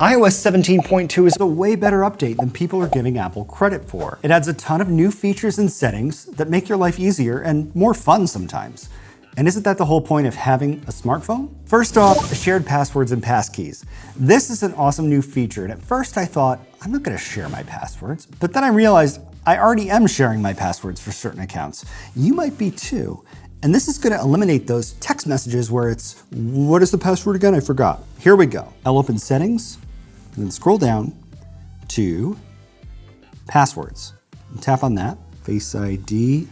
iOS 17.2 is a way better update than people are giving Apple credit for. It adds a ton of new features and settings that make your life easier and more fun sometimes. And isn't that the whole point of having a smartphone? First off, shared passwords and passkeys. This is an awesome new feature, and at first I thought, I'm not gonna share my passwords, but then I realized I already am sharing my passwords for certain accounts. You might be too. And this is gonna eliminate those text messages where it's, what is the password again? I forgot. Here we go. I'll open settings, and then scroll down to passwords. And tap on that, Face ID.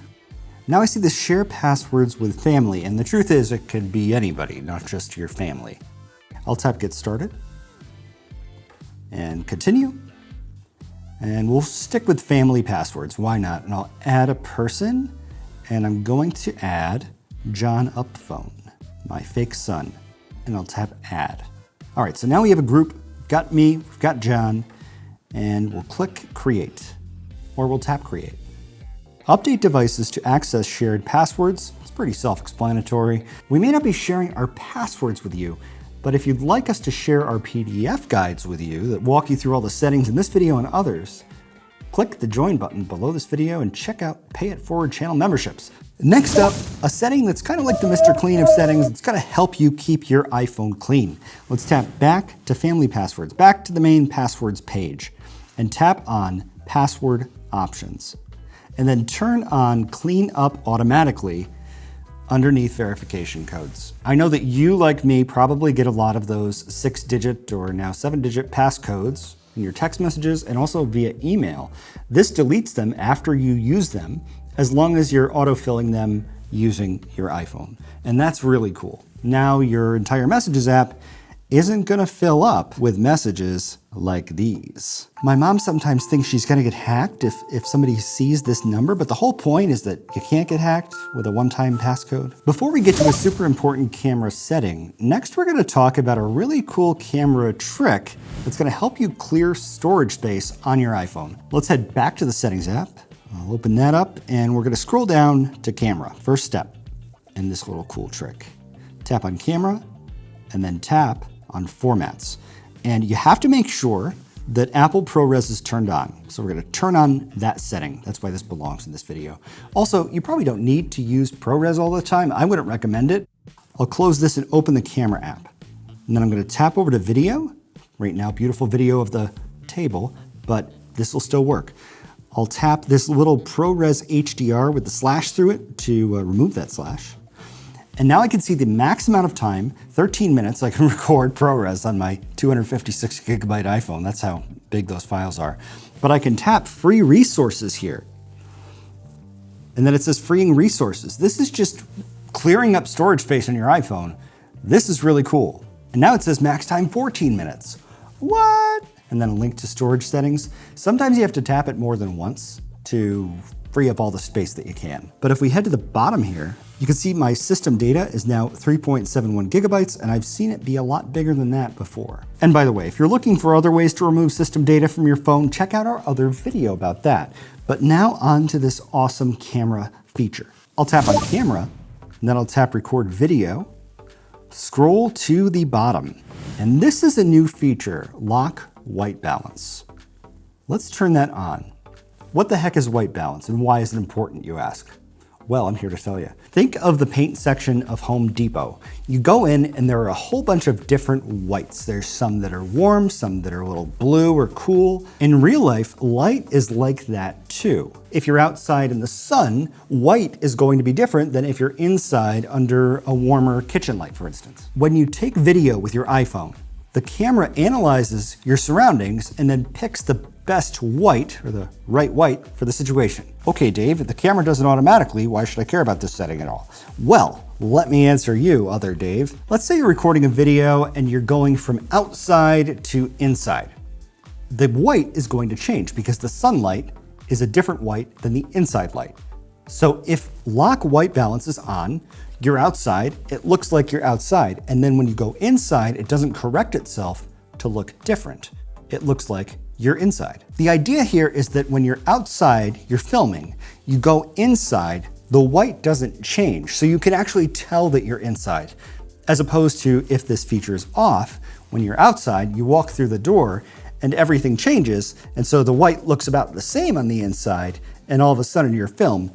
Now I see the share passwords with family, and the truth is it could be anybody, not just your family. I'll tap get started and continue. And we'll stick with family passwords, why not? And I'll add a person, and I'm going to add John Upphone, my fake son, and I'll tap add. All right, so now we have a group, we've got me, we've got John, and we'll click create, or we'll tap create. Update devices to access shared passwords. It's pretty self-explanatory. We may not be sharing our passwords with you, but if you'd like us to share our PDF guides with you that walk you through all the settings in this video and others, click the join button below this video and check out Payette Forward channel memberships. Next up, a setting that's kind of like the Mr. Clean of settings. It's gonna help you keep your iPhone clean. Let's tap back to family passwords, back to the main passwords page, and tap on password options. And then turn on clean up automatically underneath verification codes. I know that you, like me, probably get a lot of those 6-digit or now 7-digit passcodes in your text messages and also via email. This deletes them after you use them, as long as you're autofilling them using your iPhone. And that's really cool. Now your entire Messages app isn't gonna fill up with messages like these. My mom sometimes thinks she's gonna get hacked if somebody sees this number, but the whole point is that you can't get hacked with a one-time passcode. Before we get to a super important camera setting, next we're gonna talk about a really cool camera trick that's gonna help you clear storage space on your iPhone. Let's head back to the Settings app. I'll open that up and we're gonna scroll down to Camera, first step, and this little cool trick. Tap on Camera and then tap on Formats. And you have to make sure that Apple ProRes is turned on. So we're gonna turn on that setting. That's why this belongs in this video. Also, you probably don't need to use ProRes all the time. I wouldn't recommend it. I'll close this and open the Camera app. And then I'm gonna tap over to Video. Right now, beautiful video of the table, but this will still work. I'll tap this little ProRes HDR with the slash through it to remove that slash. And now I can see the max amount of time, 13 minutes, I can record ProRes on my 256 gigabyte iPhone. That's how big those files are. But I can tap free resources here. And then it says freeing resources. This is just clearing up storage space on your iPhone. This is really cool. And now it says max time 14 minutes. What? And then a link to storage settings. Sometimes you have to tap it more than once to free up all the space that you can. But if we head to the bottom here, you can see my system data is now 3.71 gigabytes, and I've seen it be a lot bigger than that before. And by the way, if you're looking for other ways to remove system data from your phone, check out our other video about that. But now on to this awesome camera feature. I'll tap on Camera, and then I'll tap Record Video, scroll to the bottom, and this is a new feature, Lock White Balance. Let's turn that on. What the heck is white balance and why is it important, you ask? Well, I'm here to tell you. Think of the paint section of Home Depot. You go in and there are a whole bunch of different whites. There's some that are warm, some that are a little blue or cool. In real life, light is like that too. If you're outside in the sun, white is going to be different than if you're inside under a warmer kitchen light, for instance. When you take video with your iPhone, the camera analyzes your surroundings and then picks the best white, or the right white, for the situation. Okay, Dave, if the camera does it automatically, why should I care about this setting at all? Well, let me answer you, other Dave. Let's say you're recording a video and you're going from outside to inside. The white is going to change because the sunlight is a different white than the inside light. So if Lock White Balance is on, you're outside, it looks like you're outside. And then when you go inside, it doesn't correct itself to look different. It looks like you're inside. The idea here is that when you're outside, you're filming, you go inside, the white doesn't change. So you can actually tell that you're inside. As opposed to if this feature is off, When you're outside, you walk through the door and everything changes, and so the white looks about the same on the inside, and all of a sudden your film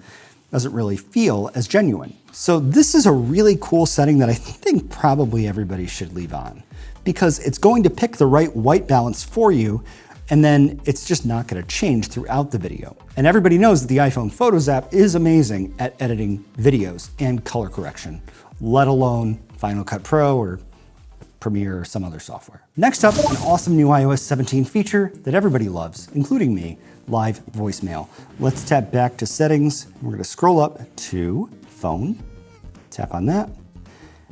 doesn't really feel as genuine. So this is a really cool setting that I think probably everybody should leave on, because it's going to pick the right white balance for you, and then it's just not gonna change throughout the video. And everybody knows that the iPhone Photos app is amazing at editing videos and color correction, let alone Final Cut Pro or Premiere or some other software. Next up, an awesome new iOS 17 feature that everybody loves, including me, live voicemail. Let's tap back to settings. We're gonna scroll up to phone, tap on that,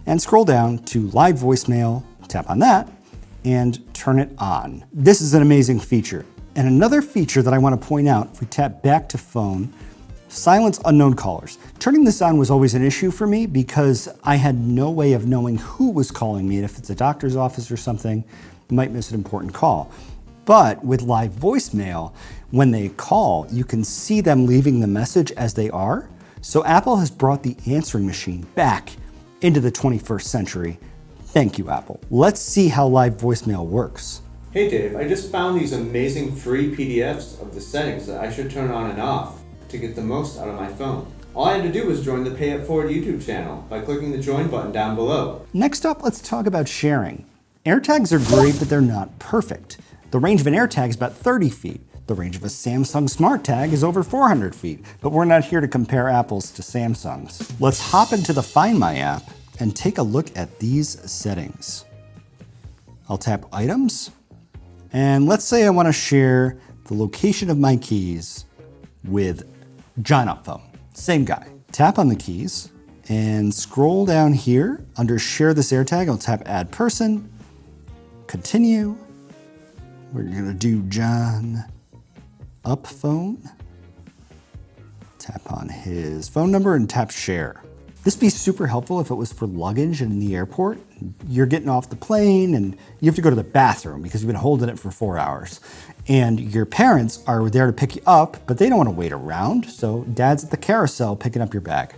and scroll down to live voicemail, tap on that, and turn it on. This is an amazing feature. And another feature that I want to point out, if we tap back to phone, silence unknown callers. Turning this on was always an issue for me because I had no way of knowing who was calling me. And if it's a doctor's office or something, you might miss an important call. But with live voicemail, when they call, you can see them leaving the message as they are. So Apple has brought the answering machine back into the 21st century. Thank you, Apple. Let's see how live voicemail works. Hey Dave, I just found these amazing free PDFs of the settings that I should turn on and off to get the most out of my phone. All I had to do was join the Payette YouTube channel by clicking the join button down below. Next up, let's talk about sharing. AirTags are great, but they're not perfect. The range of an AirTag is about 30 feet. The range of a Samsung Smart Tag is over 400 feet, but we're not here to compare apples to Samsungs. Let's hop into the Find My app and take a look at these settings. I'll tap Items, and let's say I want to share the location of my keys with John Upphone, same guy. Tap on the keys and scroll down here under Share this AirTag. I'll tap Add Person, Continue. We're gonna do John Upphone. Tap on his phone number and tap Share. This would be super helpful if it was for luggage in the airport. You're getting off the plane and you have to go to the bathroom because you've been holding it for 4 hours. And your parents are there to pick you up, but they don't want to wait around. So dad's at the carousel picking up your bag.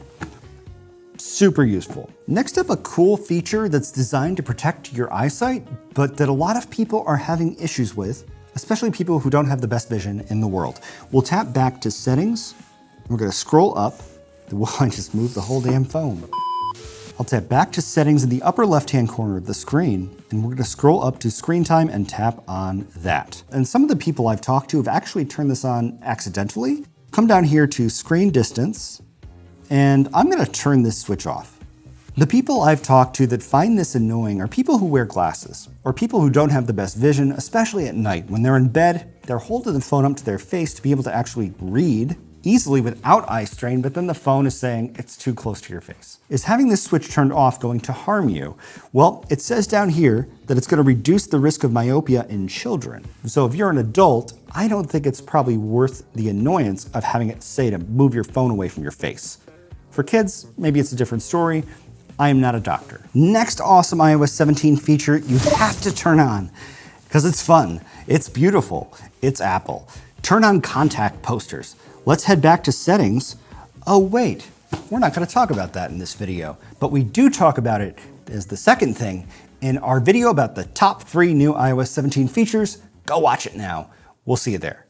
Super useful. Next up, a cool feature that's designed to protect your eyesight, but that a lot of people are having issues with, especially people who don't have the best vision in the world. We'll tap back to settings. We're gonna scroll up. Well, I just moved the whole damn phone. I'll tap back to settings in the upper left-hand corner of the screen, and we're gonna scroll up to screen time and tap on that. And some of the people I've talked to have actually turned this on accidentally. Come down here to screen distance, and I'm gonna turn this switch off. The people I've talked to that find this annoying are people who wear glasses, or people who don't have the best vision, especially at night. When they're in bed, they're holding the phone up to their face to be able to actually read easily without eye strain, but then the phone is saying it's too close to your face. Is having this switch turned off going to harm you? Well, it says down here that it's going to reduce the risk of myopia in children. So if you're an adult, I don't think it's probably worth the annoyance of having it say to move your phone away from your face. For kids, maybe it's a different story. I am not a doctor. Next awesome iOS 17 feature you have to turn on because it's fun, it's beautiful, it's Apple. Turn on contact posters. Let's head back to settings. Oh wait, we're not gonna talk about that in this video, but we do talk about it as the second thing in our video about the top 3 new iOS 17 features. Go watch it now. We'll see you there.